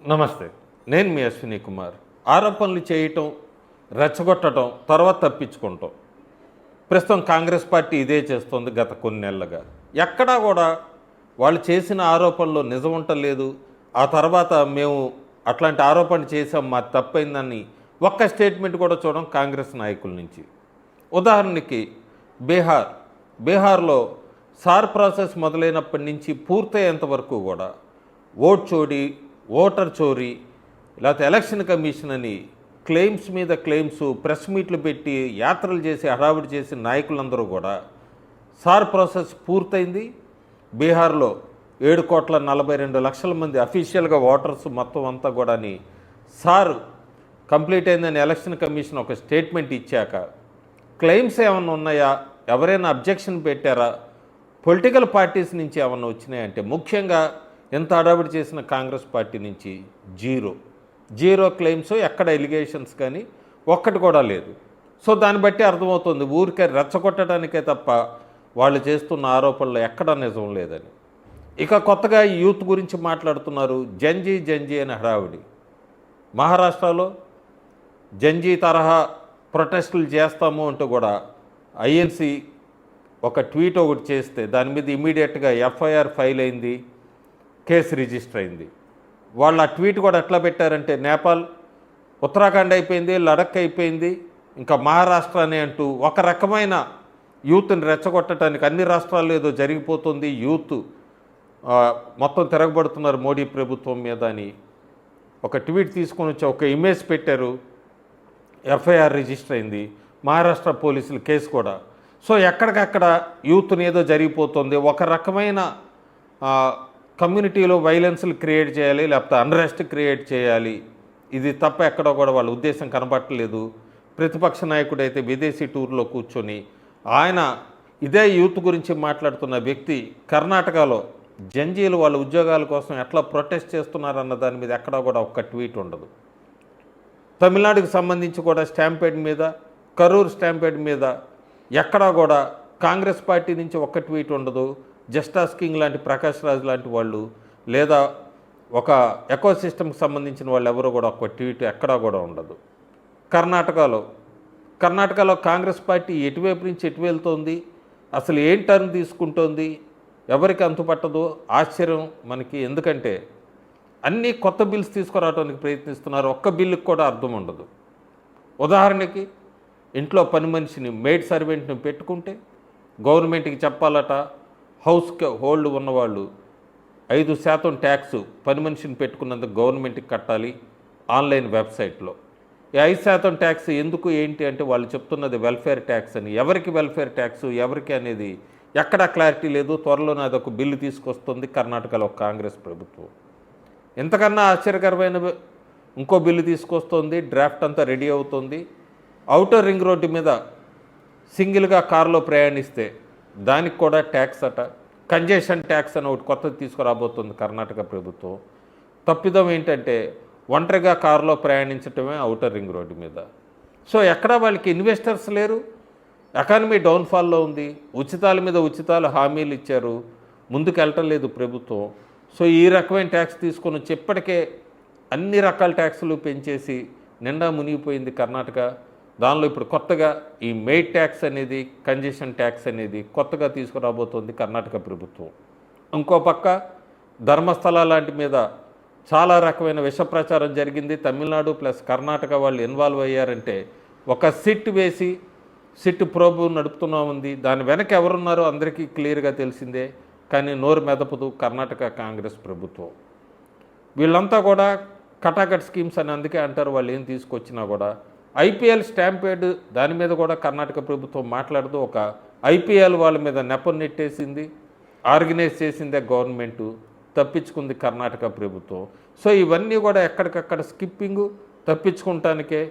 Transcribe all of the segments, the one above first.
నమస్తే. నేను మీ అశ్విని కుమార్. ఆరోపణలు చేయటం, రెచ్చగొట్టడం, తర్వాత తప్పించుకుంటాం. ప్రస్తుతం కాంగ్రెస్ పార్టీ ఇదే చేస్తోంది గత కొన్ని నెలలుగా. ఎక్కడా కూడా వాళ్ళు చేసిన ఆరోపణలో నిజం ఉండలేదు. ఆ తర్వాత మేము అట్లాంటి ఆరోపణ చేసాం, మాది తప్పైందని ఒక్క స్టేట్మెంట్ కూడా చూడడం కాంగ్రెస్ నాయకుల నుంచి. ఉదాహరణకి బీహార్లో సార్ ప్రాసెస్ మొదలైనప్పటి నుంచి పూర్తయ్యేంత వరకు కూడా ఓటర్ చోరీ, లేకపోతే ఎలక్షన్ కమిషన్ అని క్లెయిమ్స్ మీద క్లెయిమ్స్, ప్రెస్ మీట్లు పెట్టి యాత్రలు చేసి హడావిడి చేసి నాయకులందరూ కూడా సార్ ప్రాసెస్ పూర్తయింది. బీహార్లో 7,42,00,000 మంది అఫీషియల్గా ఓటర్స్ మొత్తం అంతా కూడా సార్ కంప్లీట్ అయిందని ఎలక్షన్ కమిషన్ ఒక స్టేట్మెంట్ ఇచ్చాక క్లెయిమ్స్ ఏమన్నా ఉన్నాయా, ఎవరైనా అబ్జెక్షన్ పెట్టారా, పొలిటికల్ పార్టీస్ నుంచి ఏమన్నా వచ్చినాయంటే ముఖ్యంగా ఎంత హడావిడి చేసిన కాంగ్రెస్ పార్టీ నుంచి జీరో క్లెయిమ్స్, ఎక్కడ ఎలిగేషన్స్ కానీ ఒక్కటి కూడా లేదు. సో దాన్ని బట్టి అర్థమవుతుంది ఊరికే రెచ్చగొట్టడానికే తప్ప వాళ్ళు చేస్తున్న ఆరోపణలు ఎక్కడా నిజం లేదని. ఇక కొత్తగా ఈ యూత్ గురించి మాట్లాడుతున్నారు. జంజీ అని హడావిడి. మహారాష్ట్రలో జంజీ తరహా ప్రొటెస్టులు చేస్తాము అంటూ కూడా ఐఎన్సీ ఒక ట్వీట్ ఒకటి చేస్తే దాని మీద ఇమీడియట్గా ఎఫ్ఐఆర్ ఫైల్ అయింది, కేసు రిజిస్టర్ అయింది. వాళ్ళు ఆ ట్వీట్ కూడా ఎట్లా పెట్టారంటే నేపాల్, ఉత్తరాఖండ్ అయిపోయింది, లడక్ అయిపోయింది, ఇంకా మహారాష్ట్ర అని అంటూ ఒక రకమైన యూత్ని రెచ్చగొట్టడానికి అన్ని రాష్ట్రాల్లో ఏదో జరిగిపోతుంది, యూత్ మొత్తం తిరగబడుతున్నారు మోడీ ప్రభుత్వం మీద అని ఒక ట్వీట్ తీసుకొని వచ్చి ఒక ఇమేజ్ పెట్టారు. ఎఫ్ఐఆర్ రిజిస్టర్ అయింది, మహారాష్ట్ర పోలీసులు కేసు కూడా. సో ఎక్కడికక్కడ యూత్ని ఏదో జరిగిపోతుంది, ఒక రకమైన కమ్యూనిటీలో వైలెన్స్లు క్రియేట్ చేయాలి, లేకపోతే అన్రెస్ట్ క్రియేట్ చేయాలి. ఇది తప్ప ఎక్కడో కూడా వాళ్ళ ఉద్దేశం కనబట్టలేదు. ప్రతిపక్ష నాయకుడు అయితే విదేశీ టూర్లో కూర్చొని ఆయన ఇదే యూత్ గురించి మాట్లాడుతున్న వ్యక్తి కర్ణాటకలో జంజీలు వాళ్ళ ఉద్యోగాల కోసం ఎట్లా ప్రొటెస్ట్ చేస్తున్నారన్న దాని మీద ఎక్కడా కూడా ఒక్క ట్వీట్ ఉండదు. తమిళనాడుకు సంబంధించి కూడా స్టాంపేడ్ మీద, కరూర్ స్టాంపేడ్ మీద ఎక్కడా కూడా కాంగ్రెస్ పార్టీ నుంచి ఒక్క ట్వీట్ ఉండదు. జస్టాస్ కింగ్ లాంటి ప్రకాష్ రాజ్ లాంటి వాళ్ళు, లేదా ఒక ఎకో సిస్టమ్కి సంబంధించిన వాళ్ళు ఎవరు కూడా ఒక ట్వీట్ ఎక్కడా కూడా ఉండదు. కర్ణాటకలో కాంగ్రెస్ పార్టీ ఎటువైపు నుంచి ఎటు వెళ్తోంది, అసలు ఏం టర్న్ తీసుకుంటోంది, ఎవరికి అంతుపట్టదు. ఆశ్చర్యం మనకి. ఎందుకంటే అన్నీ కొత్త బిల్స్ తీసుకురావడానికి ప్రయత్నిస్తున్నారు. ఒక్క బిల్లుకి కూడా అర్థం ఉండదు. ఉదాహరణకి ఇంట్లో పని మనిషిని, మెయిడ్ సర్వెంట్ని పెట్టుకుంటే గవర్నమెంట్కి చెప్పాలట, హౌస్ హోల్డ్ ఉన్నవాళ్ళు 5% ట్యాక్స్ పని మనిషిని పెట్టుకున్నందుకు గవర్నమెంట్కి కట్టాలి ఆన్లైన్ వెబ్సైట్లో. ఈ 5% ట్యాక్స్ ఎందుకు ఏంటి అంటే వాళ్ళు చెప్తున్నది వెల్ఫేర్ ట్యాక్స్ అని. ఎవరికి వెల్ఫేర్ ట్యాక్స్, ఎవరికి అనేది ఎక్కడా క్లారిటీ లేదు. త్వరలోనే అదొక బిల్లు తీసుకొస్తుంది కర్ణాటకలో కాంగ్రెస్ ప్రభుత్వం. ఎంతకన్నా ఆశ్చర్యకరమైన ఇంకో బిల్లు తీసుకొస్తుంది. డ్రాఫ్ట్ అంతా రెడీ అవుతుంది. ఔటర్ రింగ్ రోడ్డు మీద సింగిల్గా కారులో ప్రయాణిస్తే దానికి కూడా ట్యాక్స్ అట. కంజెషన్ ట్యాక్స్ అని ఒకటి కొత్తది తీసుకురాబోతుంది కర్ణాటక ప్రభుత్వం. తప్పిదం ఏంటంటే ఒంటరిగా కారులో ప్రయాణించటమే ఔటర్ రింగ్ రోడ్డు మీద. సో ఎక్కడా వాళ్ళకి ఇన్వెస్టర్స్ లేరు. ఎకానమీ డౌన్ఫాల్లో ఉంది. ఉచితాల మీద ఉచితాలు హామీలు ఇచ్చారు, ముందుకు వెళ్ళటం లేదు ప్రభుత్వం. సో ఈ రకమైన ట్యాక్స్ తీసుకొని వచ్చి ఇప్పటికే అన్ని రకాల ట్యాక్సులు పెంచేసి నిండా మునిగిపోయింది కర్ణాటక. దానిలో ఇప్పుడు కొత్తగా ఈ మెయిడ్ ట్యాక్స్ అనేది, కంజెషన్ ట్యాక్స్ అనేది కొత్తగా తీసుకురాబోతోంది కర్ణాటక ప్రభుత్వం. ఇంకో పక్క ధర్మస్థల లాంటి మీద చాలా రకమైన విష ప్రచారం జరిగింది. తమిళనాడు ప్లస్ కర్ణాటక వాళ్ళు ఇన్వాల్వ్ అయ్యారంటే ఒక సిట్ వేసి సిట్ ప్రోబ్ నడుపుతున్నా ఉంది. దాని వెనక ఎవరున్నారో అందరికీ క్లియర్గా తెలిసిందే. కానీ నోరు మెదపదు కర్ణాటక కాంగ్రెస్ ప్రభుత్వం. వీళ్ళంతా కూడా కటాకట్ స్కీమ్స్ అని అందుకే అంటారు. వాళ్ళు ఏం తీసుకొచ్చినా కూడా ఐపీఎల్ స్టాంపేడ్ దాని మీద కూడా కర్ణాటక ప్రభుత్వం మాట్లాడదు. ఒక ఐపీఎల్ వాళ్ళ మీద నెపం నెట్టేసింది, ఆర్గనైజ్ చేసిందే గవర్నమెంటు, తప్పించుకుంది కర్ణాటక ప్రభుత్వం. సో ఇవన్నీ కూడా ఎక్కడికక్కడ స్కిప్పింగు, తప్పించుకుంటానికే.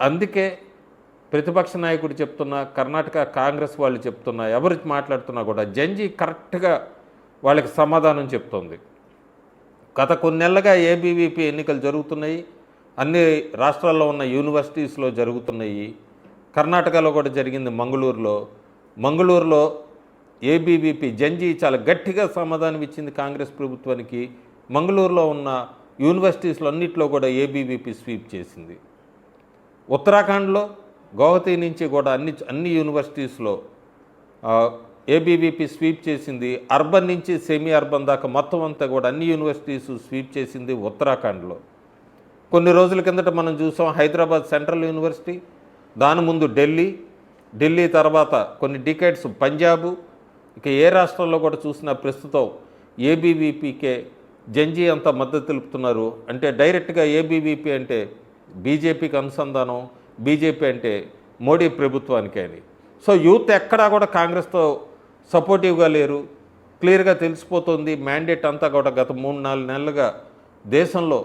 అందుకే ప్రతిపక్ష నాయకుడు చెప్తున్నా, కర్ణాటక కాంగ్రెస్ వాళ్ళు చెప్తున్నా, ఎవరు మాట్లాడుతున్నా కూడా జంజీ కరెక్ట్గా వాళ్ళకి సమాధానం చెప్తుంది. గత కొన్ని నెలలుగా ఏబీవీపీ ఎన్నికలు జరుగుతున్నాయి. అన్ని రాష్ట్రాల్లో ఉన్న యూనివర్సిటీస్లో జరుగుతున్నాయి. కర్ణాటకలో కూడా జరిగింది మంగళూరులో ఏబీవీపీ జంజీ చాలా గట్టిగా సమాధానం ఇచ్చింది కాంగ్రెస్ ప్రభుత్వానికి. మంగళూరులో ఉన్న యూనివర్సిటీస్లో అన్నింటిలో కూడా ఏబీవీపీ స్వీప్ చేసింది. ఉత్తరాఖండ్లో గౌహతి నుంచి కూడా అన్ని యూనివర్సిటీస్లో ఏబీవీపీ స్వీప్ చేసింది. అర్బన్ నుంచి సెమీ అర్బన్ దాకా మొత్తం అంతా కూడా అన్ని యూనివర్సిటీస్ స్వీప్ చేసింది ఉత్తరాఖండ్లో. కొన్ని రోజుల కిందట మనం చూసాం హైదరాబాద్ సెంట్రల్ యూనివర్సిటీ, దాని ముందు ఢిల్లీ తర్వాత కొన్ని డికేడ్స్ పంజాబు, ఇక ఏ రాష్ట్రంలో కూడా చూసినా ప్రస్తుతం ఏబీవీపీకే జంజీ అంతా మద్దతు తెలుపుతున్నారు. అంటే డైరెక్ట్గా ఏబీవీపీ అంటే బీజేపీకి అనుసంధానం, బీజేపీ అంటే మోడీ ప్రభుత్వానికి అని. సో యూత్ ఎక్కడా కూడా కాంగ్రెస్తో సపోర్టివ్గా లేరు, క్లియర్గా తెలిసిపోతుంది. మ్యాండేట్ అంతా కూడా గత 3-4 నెలలుగా దేశంలో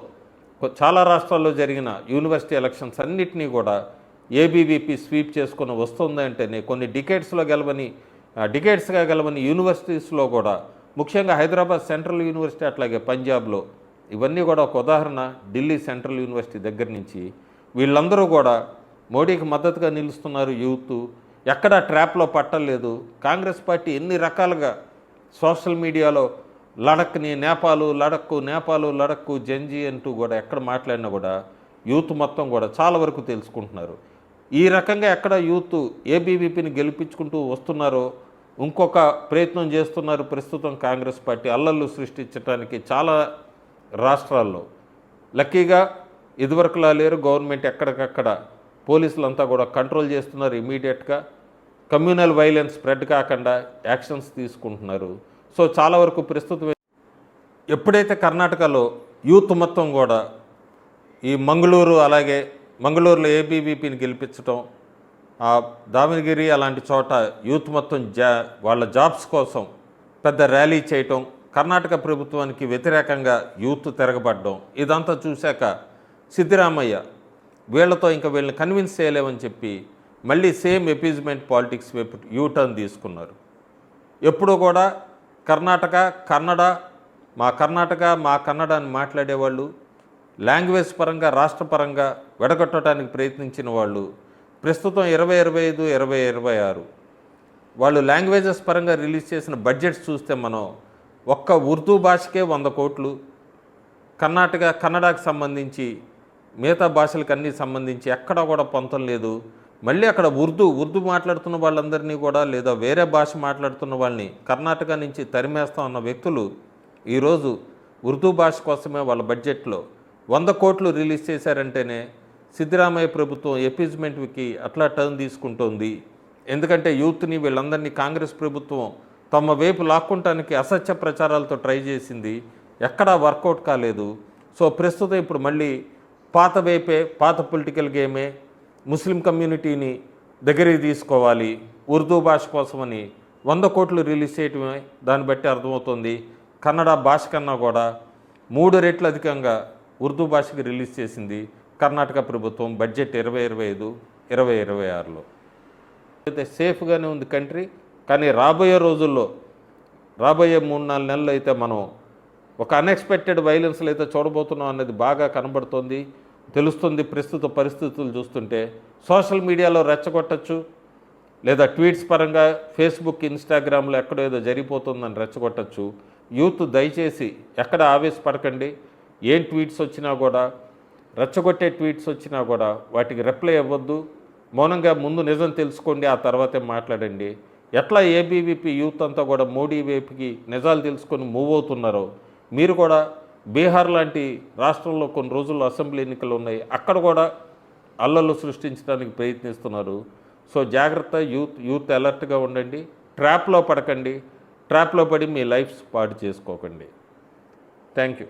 చాలా రాష్ట్రాల్లో జరిగిన యూనివర్సిటీ ఎలక్షన్స్ అన్నిటినీ కూడా ఏబీవీపీ స్వీప్ చేసుకుని వస్తుంది. అంటేనే కొన్ని డికేడ్స్గా గెలవని యూనివర్సిటీస్లో కూడా, ముఖ్యంగా హైదరాబాద్ సెంట్రల్ యూనివర్సిటీ, అట్లాగే పంజాబ్లో, ఇవన్నీ కూడా ఒక ఉదాహరణ. ఢిల్లీ సెంట్రల్ యూనివర్సిటీ దగ్గర నుంచి వీళ్ళందరూ కూడా మోడీకి మద్దతుగా నిలుస్తున్నారు. యూత్ ఎక్కడా ట్రాప్లో పట్టలేదు. కాంగ్రెస్ పార్టీ ఎన్ని రకాలుగా సోషల్ మీడియాలో నేపాలు లడక్కు జంజీ అంటూ కూడా ఎక్కడ మాట్లాడినా కూడా యూత్ మొత్తం కూడా చాలా వరకు తెలుసుకుంటున్నారు. ఈ రకంగా ఎక్కడ యూత్ ఏబీవీపీని గెలిపించుకుంటూ వస్తున్నారో ఇంకొక ప్రయత్నం చేస్తున్నారు ప్రస్తుతం కాంగ్రెస్ పార్టీ అల్లర్లు సృష్టించడానికి చాలా రాష్ట్రాల్లో. లక్కీగా ఇదివరకులా లేరు. గవర్నమెంట్ ఎక్కడికక్కడ పోలీసులంతా కూడా కంట్రోల్ చేస్తున్నారు. ఇమీడియట్గా కమ్యూనల్ వైలెన్స్ స్ప్రెడ్ కాకుండా యాక్షన్స్ తీసుకుంటున్నారు. సో చాలా వరకు ప్రస్తుతం ఎప్పుడైతే కర్ణాటకలో యూత్ మొత్తం కూడా ఈ మంగళూరులో ఏబీవీపీని గెలిపించడం, దావణగిరి అలాంటి చోట యూత్ మొత్తం వాళ్ళ జాబ్స్ కోసం పెద్ద ర్యాలీ చేయటం, కర్ణాటక ప్రభుత్వానికి వ్యతిరేకంగా యూత్ తిరగబడడం, ఇదంతా చూశాక సిద్ధరామయ్య వీళ్ళని కన్విన్స్ చేయలేమని చెప్పి మళ్ళీ సేమ్ ఎపీజ్మెంట్ పాలిటిక్స్ వైపు యూటర్న్ తీసుకున్నారు. ఎప్పుడూ కూడా మా కన్నడ అని మాట్లాడేవాళ్ళు, లాంగ్వేజ్ పరంగా రాష్ట్రపరంగా విడగొట్టడానికి ప్రయత్నించిన వాళ్ళు ప్రస్తుతం 2025, 2026 వాళ్ళు లాంగ్వేజెస్ పరంగా రిలీజ్ చేసిన బడ్జెట్స్ చూస్తే మనం ఒక్క ఉర్దూ భాషకే 100 కోట్లు, కన్నడకు సంబంధించి మిగతా భాషలకు అన్నీ సంబంధించి ఎక్కడా కూడా పొంతం లేదు. మళ్ళీ అక్కడ ఉర్దూ మాట్లాడుతున్న వాళ్ళందరినీ కూడా, లేదా వేరే భాష మాట్లాడుతున్న వాళ్ళని కర్ణాటక నుంచి తరిమేస్తాం అన్న వ్యక్తులు ఈరోజు ఉర్దూ భాష కోసమే వాళ్ళ బడ్జెట్లో 100 కోట్లు రిలీజ్ చేశారంటేనే సిద్ధరామయ్య ప్రభుత్వం ఎపీజ్మెంట్కి అట్లా టర్న్ తీసుకుంటోంది. ఎందుకంటే యూత్ని వీళ్ళందరినీ కాంగ్రెస్ ప్రభుత్వం తమ వైపు లాక్కుంటానికి అసత్య ప్రచారాలతో ట్రై చేసింది, ఎక్కడా వర్కౌట్ కాలేదు. సో ప్రస్తుతం ఇప్పుడు మళ్ళీ పాత పొలిటికల్ గేమే, ముస్లిం కమ్యూనిటీని దగ్గరికి తీసుకోవాలి ఉర్దూ భాష కోసమని 100 కోట్లు రిలీజ్ చేయటమే. దాన్ని బట్టి అర్థమవుతుంది కన్నడ భాష కన్నా కూడా 3 రెట్లు అధికంగా ఉర్దూ భాషకి రిలీజ్ చేసింది కర్ణాటక ప్రభుత్వం బడ్జెట్ 2025, 2026లో. అయితే సేఫ్గానే ఉంది కంట్రీ. కానీ రాబోయే 3-4 నెలలు అయితే మనం ఒక అన్ఎక్స్పెక్టెడ్ వైలెన్స్లు అయితే చూడబోతున్నాం అనేది బాగా కనబడుతుంది, తెలుస్తుంది. ప్రస్తుత పరిస్థితులు చూస్తుంటే సోషల్ మీడియాలో రెచ్చగొట్టచ్చు, లేదా ట్వీట్స్ పరంగా ఫేస్బుక్, ఇన్స్టాగ్రామ్లో ఎక్కడో ఏదో జరిగిపోతుందని రెచ్చగొట్టచ్చు. యూత్ దయచేసి ఎక్కడ ఆవేశపడకండి. ఏం ట్వీట్స్ వచ్చినా కూడా, రెచ్చగొట్టే ట్వీట్స్ వచ్చినా కూడా వాటికి రిప్లై ఇవ్వద్దు. మౌనంగా ముందు నిజం తెలుసుకోండి, ఆ తర్వాతే మాట్లాడండి. ఎట్లా ఏబీవీపీ యూత్ అంతా కూడా మోడీ వైపుకి నిజాలు తెలుసుకొని మూవ్ అవుతున్నారో, మీరు కూడా బీహార్ లాంటి రాష్ట్రంలో కొన్ని రోజుల్లో అసెంబ్లీ ఎన్నికలు ఉన్నాయి, అక్కడ కూడా అల్లర్లు సృష్టించడానికి ప్రయత్నిస్తున్నారు. సో జాగ్రత్త, యూత్ అలర్ట్గా ఉండండి. ట్రాప్లో పడకండి. ట్రాప్లో పడి మీ లైఫ్ పాడు చేసుకోకండి. Thank you.